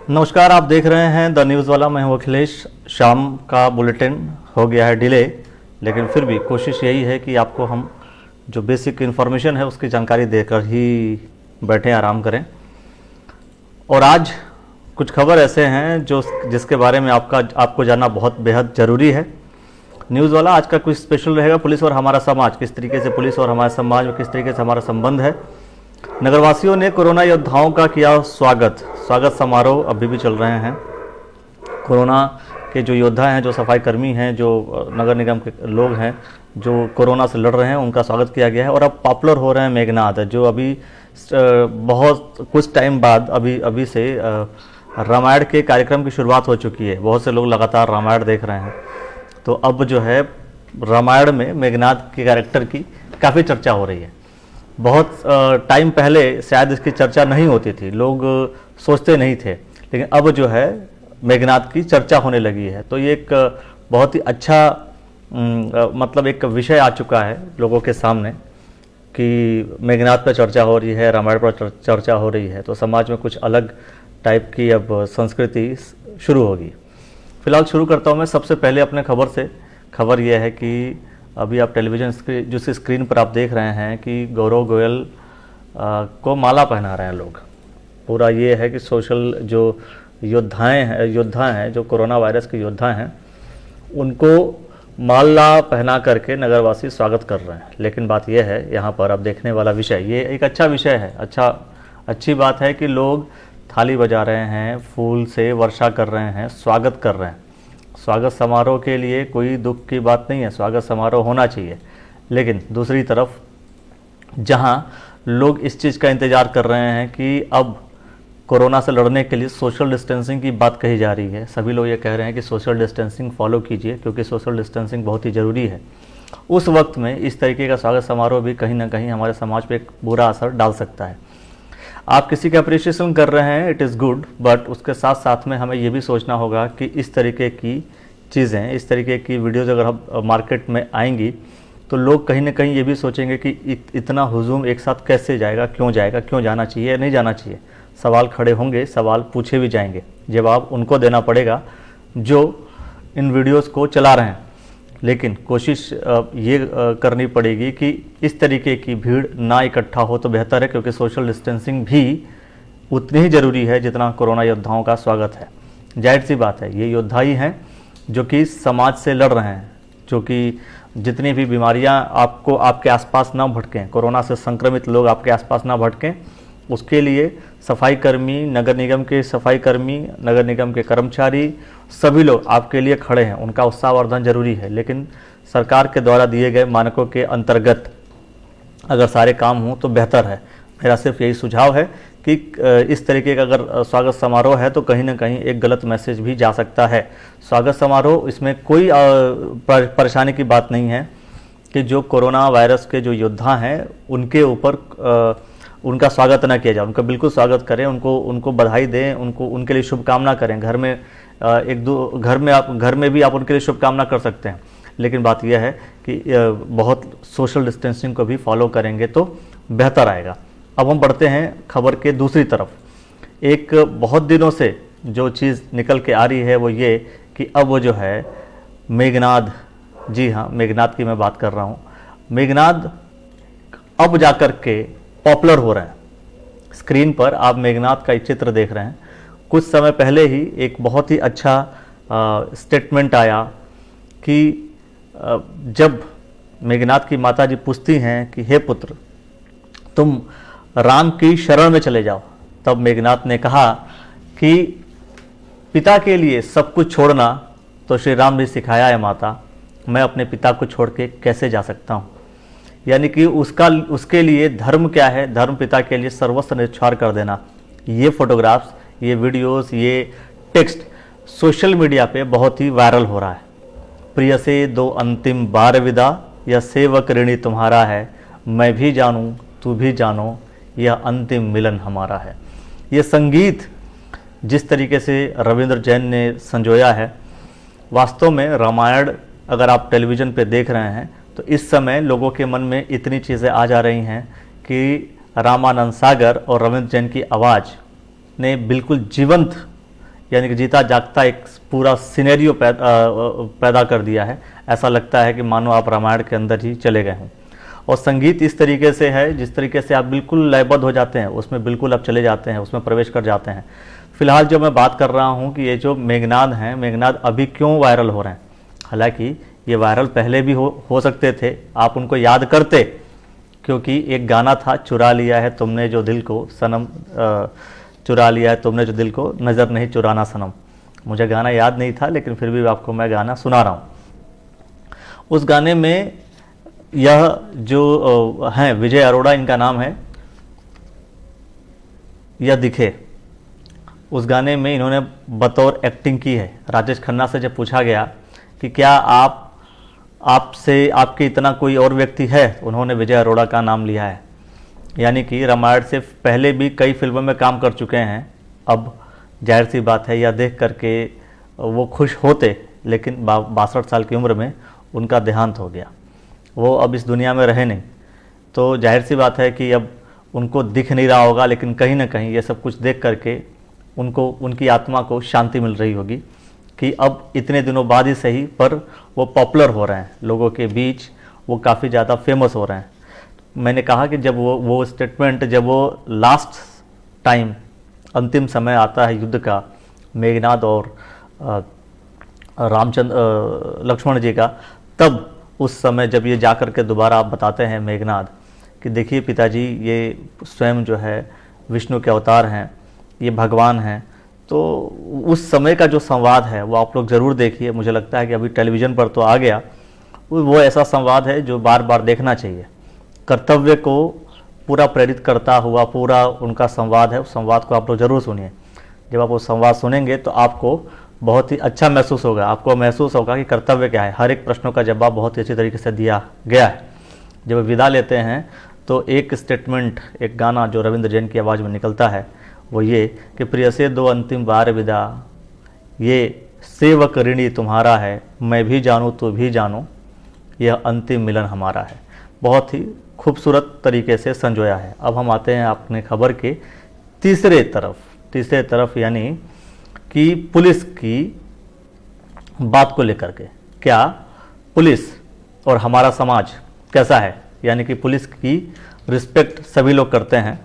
नमस्कार, आप देख रहे हैं द न्यूज़ वाला। मैं हूं अखिलेश। शाम का बुलेटिन हो गया है डिले, लेकिन फिर भी कोशिश यही है कि आपको हम जो बेसिक इन्फॉर्मेशन है उसकी जानकारी देकर ही बैठें, आराम करें। और आज कुछ खबर ऐसे हैं जिसके बारे में आपको जानना बहुत बेहद ज़रूरी है। न्यूज़ वाला आज का कुछ स्पेशल रहेगा। पुलिस और हमारा समाज, किस तरीके से पुलिस और हमारे समाज में किस तरीके से हमारा संबंध है। नगरवासियों ने कोरोना योद्धाओं का किया स्वागत समारोह अभी भी चल रहे हैं। कोरोना के जो योद्धा हैं, जो सफाई कर्मी हैं, जो नगर निगम के लोग हैं जो कोरोना से लड़ रहे हैं, उनका स्वागत किया गया है। और अब पॉपुलर हो रहे हैं मेघनाद, जो अभी बहुत कुछ टाइम बाद अभी से रामायण के कार्यक्रम की शुरुआत हो चुकी है। बहुत से लोग लगातार रामायण देख रहे हैं, तो अब जो है रामायण में मेघनाद के कैरेक्टर की काफ़ी चर्चा हो रही है। बहुत टाइम पहले शायद इसकी चर्चा नहीं होती थी, लोग सोचते नहीं थे, लेकिन अब जो है मेघनाद की चर्चा होने लगी है। तो ये एक बहुत ही अच्छा मतलब एक विषय आ चुका है लोगों के सामने कि मेघनाद पर चर्चा हो रही है, रामायण पर चर्चा हो रही है। तो समाज में कुछ अलग टाइप की अब संस्कृति शुरू होगी। फिलहाल शुरू करता हूँ मैं सबसे पहले अपने खबर से। खबर यह है कि अभी आप टेलीविज़न स्क्रीन पर आप देख रहे हैं कि गौरव गोयल को माला पहना रहे हैं लोग। पूरा ये है कि सोशल जो योद्धा हैं जो कोरोना वायरस के योद्धा हैं, उनको माला पहना करके नगरवासी स्वागत कर रहे हैं। लेकिन बात यह है, यहाँ पर अब देखने वाला विषय, ये एक अच्छा विषय है। अच्छी बात है कि लोग थाली बजा रहे हैं, फूल से वर्षा कर रहे हैं, स्वागत कर रहे हैं। स्वागत समारोह के लिए कोई दुख की बात नहीं है, स्वागत समारोह होना चाहिए। लेकिन दूसरी तरफ जहां लोग इस चीज़ का इंतज़ार कर रहे हैं कि अब कोरोना से लड़ने के लिए सोशल डिस्टेंसिंग की बात कही जा रही है। सभी लोग ये कह रहे हैं कि सोशल डिस्टेंसिंग फॉलो कीजिए, क्योंकि सोशल डिस्टेंसिंग बहुत ही ज़रूरी है। उस वक्त में इस तरीके का स्वागत समारोह भी कहीं ना कहीं हमारे समाज पर एक बुरा असर डाल सकता है। आप किसी का अप्रिशिएशन कर रहे हैं, इट इज़ गुड, बट उसके साथ साथ में हमें ये भी सोचना होगा कि इस तरीके की चीज़ें, इस तरीके की वीडियोज़ अगर हम मार्केट में आएंगी तो लोग कहीं ना कहीं ये भी सोचेंगे कि इतना हुजूम एक साथ कैसे जाएगा, क्यों जाना चाहिए, नहीं जाना चाहिए। सवाल खड़े होंगे, सवाल पूछे भी जाएंगे, जवाब उनको देना पड़ेगा जो इन वीडियोज़ को चला रहे हैं। लेकिन कोशिश ये करनी पड़ेगी कि इस तरीके की भीड़ ना इकट्ठा हो तो बेहतर है, क्योंकि सोशल डिस्टेंसिंग भी उतनी ही ज़रूरी है जितना कोरोना योद्धाओं का स्वागत है। जाहिर सी बात है, ये योद्धा ही हैं जो कि समाज से लड़ रहे हैं, जो कि जितनी भी बीमारियां आपके आसपास ना भटकें, कोरोना से संक्रमित लोग आपके आसपास ना भटकें, उसके लिए सफाई कर्मी, नगर निगम के सफाई कर्मी, नगर निगम के कर्मचारी, सभी लोग आपके लिए खड़े हैं। उनका उत्साहवर्धन जरूरी है। लेकिन सरकार के द्वारा दिए गए मानकों के अंतर्गत अगर सारे काम हों तो बेहतर है। मेरा सिर्फ यही सुझाव है कि इस तरीके का अगर स्वागत समारोह है तो कहीं ना कहीं एक गलत मैसेज भी जा सकता है। स्वागत समारोह, इसमें कोई परेशानी की बात नहीं है कि जो कोरोना वायरस के जो योद्धा हैं उनके ऊपर उनका स्वागत ना किया जाए। उनका बिल्कुल स्वागत करें, उनको बधाई दें, उनके लिए शुभकामना करें। घर में भी आप उनके लिए शुभकामना कर सकते हैं। लेकिन बात यह है कि बहुत सोशल डिस्टेंसिंग को भी फॉलो करेंगे तो बेहतर आएगा। अब हम बढ़ते हैं खबर के दूसरी तरफ। एक बहुत दिनों से जो चीज़ निकल के आ रही है वो ये कि अब वो जो है मेघनाद, जी हाँ, मेघनाद की मैं बात कर रहा हूँ। मेघनाद अब जाकर के पॉपुलर हो रहे हैं। स्क्रीन पर आप मेघनाद का एक चित्र देख रहे हैं। कुछ समय पहले ही एक बहुत ही अच्छा स्टेटमेंट आया कि जब मेघनाद की माताजी पूछती हैं कि हे पुत्र, तुम राम की शरण में चले जाओ, तब मेघनाद ने कहा कि पिता के लिए सब कुछ छोड़ना तो श्री राम ने सिखाया है माता, मैं अपने पिता को छोड़ के कैसे जा सकता हूँ। यानी कि उसके लिए धर्म क्या है, धर्म पिता के लिए सर्वस्व न्यौछावर कर देना। ये फोटोग्राफ्स, ये वीडियोस, ये टेक्स्ट सोशल मीडिया पे बहुत ही वायरल हो रहा है। प्रिय से दो अंतिम बार विदा, यह सेवक ऋणी तुम्हारा है, मैं भी जानूं तू भी जानो, यह अंतिम मिलन हमारा है। ये संगीत जिस तरीके से रविंद्र जैन ने संजोया है, वास्तव में रामायण अगर आप टेलीविज़न पे देख रहे हैं तो इस समय लोगों के मन में इतनी चीज़ें आ जा रही हैं कि रामानंद सागर और रविंद्र जैन की आवाज़ ने बिल्कुल जीवंत यानी कि जीता जागता एक पूरा सिनेरियो पैदा कर दिया है। ऐसा लगता है कि मानो आप रामायण के अंदर ही चले गए हों। और संगीत इस तरीके से है जिस तरीके से आप बिल्कुल लयबद्ध हो जाते हैं, उसमें बिल्कुल आप चले जाते हैं, उसमें प्रवेश कर जाते हैं। फिलहाल जो मैं बात कर रहा हूँ कि ये जो मेघनाद हैं, मेघनाद अभी क्यों वायरल हो रहे हैं, हालांकि ये वायरल पहले भी हो सकते थे, आप उनको याद करते, क्योंकि एक गाना था, चुरा लिया है तुमने जो दिल को सनम, चुरा लिया है तुमने जो दिल को, नज़र नहीं चुराना सनम। मुझे गाना याद नहीं था, लेकिन फिर भी आपको मैं गाना सुना रहा हूँ। उस गाने में यह जो हैं विजय अरोड़ा इनका नाम है, यह दिखे, उस गाने में इन्होंने बतौर एक्टिंग की है। राजेश खन्ना से जब पूछा गया कि क्या आपसे आपके इतना कोई और व्यक्ति है, उन्होंने विजय अरोड़ा का नाम लिया है। यानी कि रामायण से पहले भी कई फिल्मों में काम कर चुके हैं। अब जाहिर सी बात है, यह देख करके वो खुश होते, लेकिन 62 साल की उम्र में उनका देहांत हो गया, वो अब इस दुनिया में रहे नहीं। तो जाहिर सी बात है कि अब उनको दिख नहीं रहा होगा, लेकिन कहीं ना कहीं ये सब कुछ देख करके उनको, उनकी आत्मा को शांति मिल रही होगी कि अब इतने दिनों बाद ही सही, पर वो पॉपुलर हो रहे हैं लोगों के बीच, वो काफ़ी ज़्यादा फेमस हो रहे हैं। मैंने कहा कि जब वो स्टेटमेंट, जब वो लास्ट टाइम अंतिम समय आता है युद्ध का, मेघनाद और रामचंद्र लक्ष्मण जी का, तब उस समय जब ये जा कर के दोबारा आप बताते हैं मेघनाद कि देखिए पिताजी, ये स्वयं जो है विष्णु के अवतार हैं, ये भगवान हैं, तो उस समय का जो संवाद है वो आप लोग ज़रूर देखिए। मुझे लगता है कि अभी टेलीविज़न पर तो आ गया, वो ऐसा संवाद है जो बार बार देखना चाहिए। कर्तव्य को पूरा प्रेरित करता हुआ पूरा उनका संवाद है, उस संवाद को आप लोग ज़रूर सुनिए। जब आप वो संवाद सुनेंगे तो आपको बहुत ही अच्छा महसूस होगा, आपको महसूस होगा कि कर्तव्य क्या है। हर एक प्रश्नों का जवाब बहुत ही अच्छी तरीके से दिया गया है। जब विदा लेते हैं तो एक स्टेटमेंट, एक गाना जो रविंद्र जैन की आवाज़ में निकलता है, वो ये कि प्रिय से दो अंतिम बार विदा, ये सेवक ऋणी तुम्हारा है, मैं भी जानूँ तो भी जानो, यह अंतिम मिलन हमारा है। बहुत ही खूबसूरत तरीके से संजोया है। अब हम आते हैं अपने खबर के तीसरे तरफ, यानी कि पुलिस की बात को लेकर के, क्या पुलिस और हमारा समाज कैसा है। यानी कि पुलिस की रिस्पेक्ट सभी लोग करते हैं,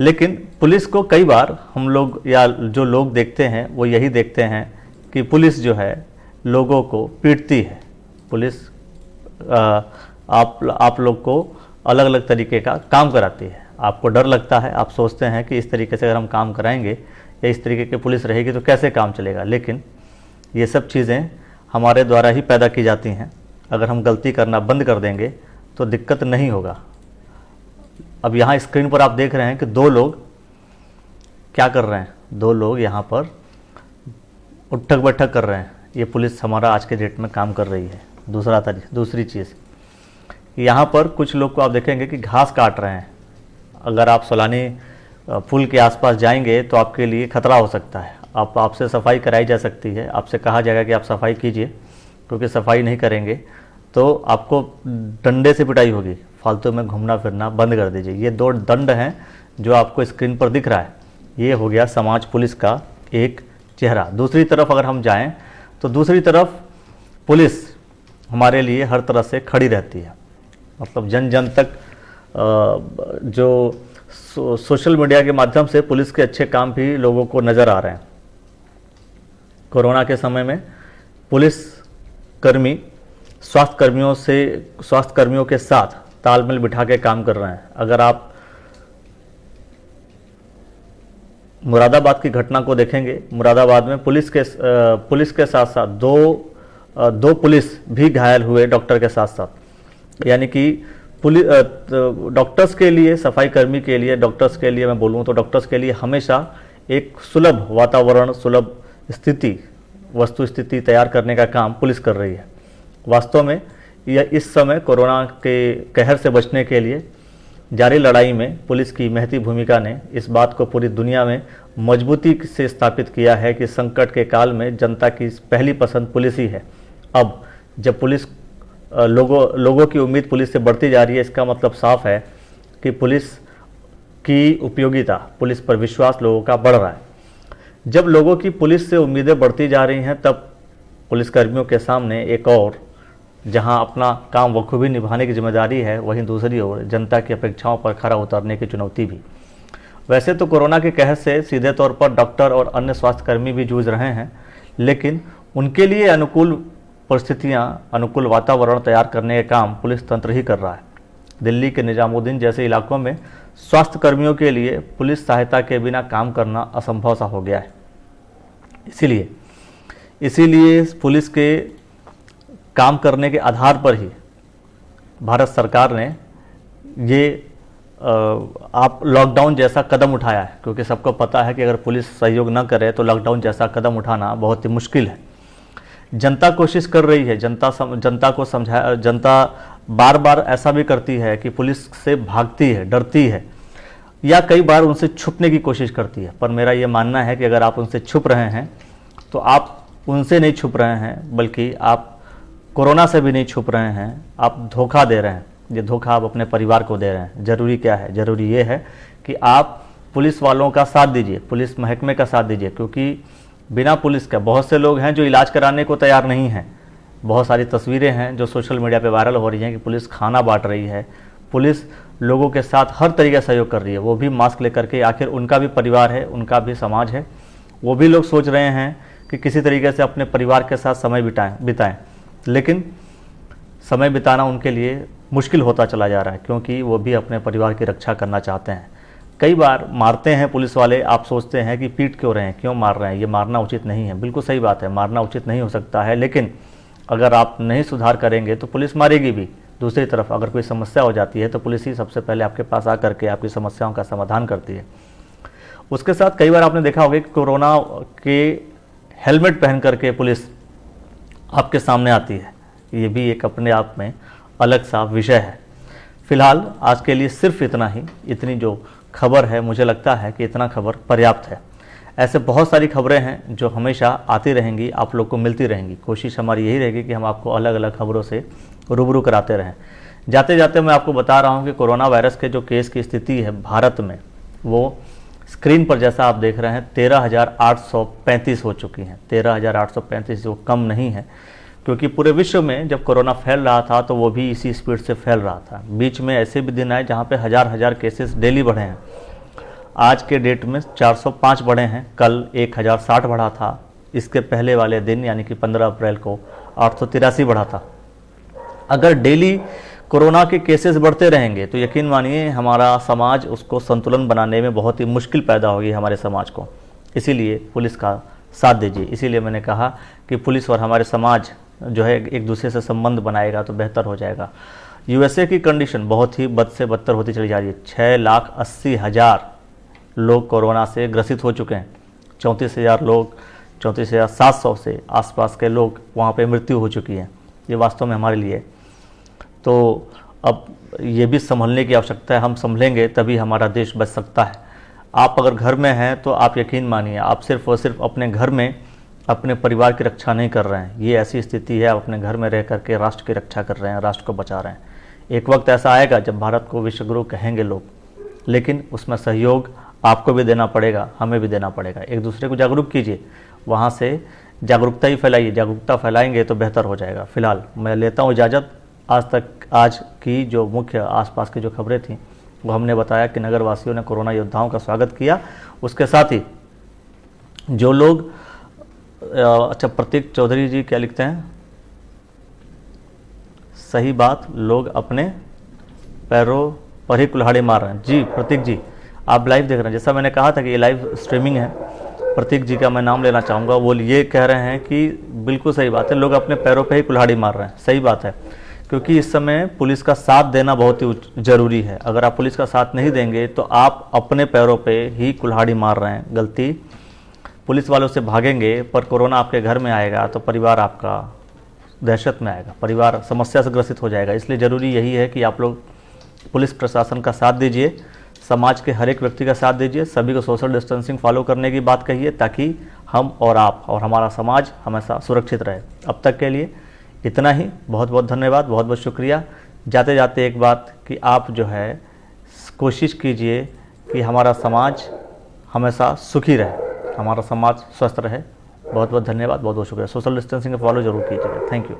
लेकिन पुलिस को कई बार हम लोग या जो लोग देखते हैं वो यही देखते हैं कि पुलिस जो है लोगों को पीटती है। पुलिस आप लोग को अलग अलग तरीके का काम कराती है। आपको डर लगता है, आप सोचते हैं कि इस तरीके से अगर हम काम कराएंगे या इस तरीके की पुलिस रहेगी तो कैसे काम चलेगा, लेकिन ये सब चीज़ें हमारे द्वारा ही पैदा की जाती हैं। अगर हम गलती करना बंद कर देंगे तो दिक्कत नहीं होगा। अब यहाँ स्क्रीन पर आप देख रहे हैं कि दो लोग क्या कर रहे हैं, दो लोग यहाँ पर उठक बैठक कर रहे हैं। ये पुलिस हमारा आज के डेट में काम कर रही है। दूसरी चीज़, यहाँ पर कुछ लोग को आप देखेंगे कि घास काट रहे हैं। अगर आप सलानी पुल के आसपास जाएंगे तो आपके लिए खतरा हो सकता है। आपसे सफाई कराई जा सकती है, आपसे कहा जाएगा कि आप सफाई कीजिए, क्योंकि सफाई नहीं करेंगे तो आपको डंडे से पिटाई होगी। फालतू में घूमना फिरना बंद कर दीजिए। ये दो दंड हैं जो आपको स्क्रीन पर दिख रहा है। ये हो गया समाज पुलिस का एक चेहरा। दूसरी तरफ अगर हम जाएं तो दूसरी तरफ पुलिस हमारे लिए हर तरह से खड़ी रहती है। मतलब जन जन तक जो सोशल मीडिया के माध्यम से पुलिस के अच्छे काम भी लोगों को नज़र आ रहे हैं। कोरोना के समय में पुलिस कर्मी स्वास्थ्य कर्मियों के साथ तालमेल बिठा के काम कर रहे हैं। अगर आप मुरादाबाद की घटना को देखेंगे, मुरादाबाद में पुलिस के साथ साथ दो पुलिस भी घायल हुए डॉक्टर के साथ साथ। यानी कि डॉक्टर्स के लिए, सफाई कर्मी के लिए, डॉक्टर्स के लिए मैं बोलूँ तो डॉक्टर्स के लिए हमेशा एक सुलभ वातावरण, सुलभ वस्तु स्थिति तैयार करने का काम पुलिस कर रही है। वास्तव में यह इस समय कोरोना के कहर से बचने के लिए जारी लड़ाई में पुलिस की महती भूमिका ने इस बात को पूरी दुनिया में मजबूती से स्थापित किया है कि संकट के काल में जनता की पहली पसंद पुलिस ही है। अब जब पुलिस लोगों की उम्मीद पुलिस से बढ़ती जा रही है, इसका मतलब साफ है कि पुलिस की उपयोगिता, पुलिस पर विश्वास लोगों का बढ़ रहा है। जब लोगों की पुलिस से उम्मीदें बढ़ती जा रही हैं, तब पुलिसकर्मियों के सामने एक और, जहां अपना काम बखूबी निभाने की जिम्मेदारी है, वहीं दूसरी ओर जनता की अपेक्षाओं पर खरा उतरने की चुनौती भी। वैसे तो कोरोना के कहर से सीधे तौर पर डॉक्टर और अन्य स्वास्थ्यकर्मी भी जूझ रहे हैं, लेकिन उनके लिए अनुकूल परिस्थितियां, अनुकूल वातावरण तैयार करने का काम पुलिस तंत्र ही कर रहा है। दिल्ली के निजामुद्दीन जैसे इलाकों में स्वास्थ्य कर्मियों के लिए पुलिस सहायता के बिना काम करना असंभव सा हो गया है। इसीलिए पुलिस के काम करने के आधार पर ही भारत सरकार ने ये आप लॉकडाउन जैसा कदम उठाया है, क्योंकि सबको पता है कि अगर पुलिस सहयोग न करे तो लॉकडाउन जैसा कदम उठाना बहुत ही मुश्किल है। जनता कोशिश कर रही है, जनता को समझा, जनता बार बार ऐसा भी करती है कि पुलिस से भागती है, डरती है, या कई बार उनसे छुपने की कोशिश करती है। पर मेरा ये मानना है कि अगर आप उनसे छुप रहे हैं तो आप उनसे नहीं छुप रहे हैं, बल्कि आप कोरोना से भी नहीं छुप रहे हैं, आप धोखा दे रहे हैं। ये धोखा आप अपने परिवार को दे रहे हैं। ज़रूरी क्या है? ज़रूरी ये है कि आप पुलिस वालों का साथ दीजिए, पुलिस महकमे का साथ दीजिए, क्योंकि बिना पुलिस का बहुत से लोग हैं जो इलाज कराने को तैयार नहीं हैं। बहुत सारी तस्वीरें हैं जो सोशल मीडिया पे वायरल हो रही हैं कि पुलिस खाना बांट रही है, पुलिस लोगों के साथ हर तरीके से सहयोग कर रही है, वो भी मास्क लेकर के। आखिर उनका भी परिवार है, उनका भी समाज है, वो भी लोग सोच रहे हैं कि किसी तरीके से अपने परिवार के साथ समय बिताएं, लेकिन समय बिताना उनके लिए मुश्किल होता चला जा रहा है, क्योंकि वो भी अपने परिवार की रक्षा करना चाहते हैं। कई बार मारते हैं पुलिस वाले, आप सोचते हैं कि पीट क्यों रहे हैं, क्यों मार रहे हैं, ये मारना उचित नहीं है। बिल्कुल सही बात है, मारना उचित नहीं हो सकता है, लेकिन अगर आप नहीं सुधार करेंगे तो पुलिस मारेगी भी। दूसरी तरफ अगर कोई समस्या हो जाती है तो पुलिस ही सबसे पहले आपके पास आकर के आपकी समस्याओं का समाधान करती है। उसके साथ कई बार आपने देखा होगा कि कोरोना के हेलमेट पहन करके पुलिस आपके सामने आती है। ये भी एक अपने आप में अलग सा विषय है। फिलहाल आज के लिए सिर्फ इतना ही, इतनी जो खबर है, मुझे लगता है कि इतना खबर पर्याप्त है। ऐसे बहुत सारी खबरें हैं जो हमेशा आती रहेंगी, आप लोग को मिलती रहेंगी। कोशिश हमारी यही रहेगी कि हम आपको अलग अलग खबरों से रूबरू कराते रहें। जाते जाते मैं आपको बता रहा हूं कि कोरोना वायरस के जो केस की स्थिति है भारत में, वो स्क्रीन पर जैसा आप देख रहे हैं 13,835 हो चुकी हैं। 13,835 जो कम नहीं है, क्योंकि पूरे विश्व में जब कोरोना फैल रहा था तो वो भी इसी स्पीड से फैल रहा था। बीच में ऐसे भी दिन आए जहाँ पे हजार केसेस डेली बढ़े हैं। आज के डेट में 405 बढ़े हैं, कल 1060 बढ़ा था, इसके पहले वाले दिन यानी कि 15 अप्रैल को 883 बढ़ा था। अगर डेली कोरोना के केसेस बढ़ते रहेंगे तो यकीन मानिए हमारा समाज, उसको संतुलन बनाने में बहुत ही मुश्किल पैदा होगी हमारे समाज को। इसीलिए पुलिस का साथ दीजिए। इसीलिए मैंने कहा कि पुलिस और हमारे समाज जो है एक दूसरे से संबंध बनाएगा तो बेहतर हो जाएगा। यूएसए की कंडीशन बहुत ही बद से बदतर होती चली जा रही है। 6,80,000 लोग कोरोना से ग्रसित हो चुके हैं। 34,000 लोग, 34,700 से आसपास के लोग वहाँ पे मृत्यु हो चुकी है। ये वास्तव में हमारे लिए, तो अब ये भी संभलने की आवश्यकता है। हम संभलेंगे तभी हमारा देश बच सकता है। आप अगर घर में हैं तो आप यकीन मानिए आप सिर्फ और सिर्फ अपने घर में अपने परिवार की रक्षा नहीं कर रहे हैं। ये ऐसी स्थिति है, आप अपने घर में रह करके राष्ट्र की रक्षा कर रहे हैं, राष्ट्र को बचा रहे हैं। एक वक्त ऐसा आएगा जब भारत को विश्वगुरु कहेंगे लोग, लेकिन उसमें सहयोग आपको भी देना पड़ेगा, हमें भी देना पड़ेगा। एक दूसरे को जागरूक कीजिए, वहाँ से जागरूकता ही फैलाइए। जागरूकता फैलाएंगे तो बेहतर हो जाएगा। फिलहाल मैं लेता हूँ इजाज़त। आज की जो मुख्य आसपास की जो खबरें थीं वो हमने बताया कि नगर वासियों ने कोरोना योद्धाओं का स्वागत किया। उसके साथ ही जो लोग अच्छा, प्रतीक चौधरी जी क्या लिखते हैं, सही बात, लोग अपने पैरों पर ही कुल्हाड़ी मार रहे हैं। जी प्रतीक जी, आप लाइव देख रहे हैं। जैसा मैंने कहा था कि ये लाइव स्ट्रीमिंग है। प्रतीक जी का मैं नाम लेना चाहूँगा। वो ये कह रहे हैं कि बिल्कुल सही बात है, लोग अपने पैरों पे ही कुल्हाड़ी मार रहे हैं। सही बात है, क्योंकि इस समय पुलिस का साथ देना बहुत ही ज़रूरी है। अगर आप पुलिस का साथ नहीं देंगे तो आप अपने पैरों पे ही कुल्हाड़ी मार रहे हैं। गलती पुलिस वालों से भागेंगे, पर कोरोना आपके घर में आएगा तो परिवार आपका दहशत में आएगा, परिवार समस्या से ग्रसित हो जाएगा। इसलिए ज़रूरी यही है कि आप लोग पुलिस प्रशासन का साथ दीजिए, समाज के हर एक व्यक्ति का साथ दीजिए, सभी को सोशल डिस्टेंसिंग फॉलो करने की बात कहिए, ताकि हम और आप और हमारा समाज हमेशा सुरक्षित रहे। अब तक के लिए इतना ही। बहुत बहुत धन्यवाद, बहुत बहुत शुक्रिया। जाते जाते एक बात कि आप जो है कोशिश कीजिए कि हमारा समाज हमेशा सुखी रहे। हमारा समाज स्वस्थ रहे। बहुत बहुत धन्यवाद, बहुत बहुत शुक्रिया। सोशल डिस्टेंसिंग फॉलो जरूर कीजिएगा। Thank you.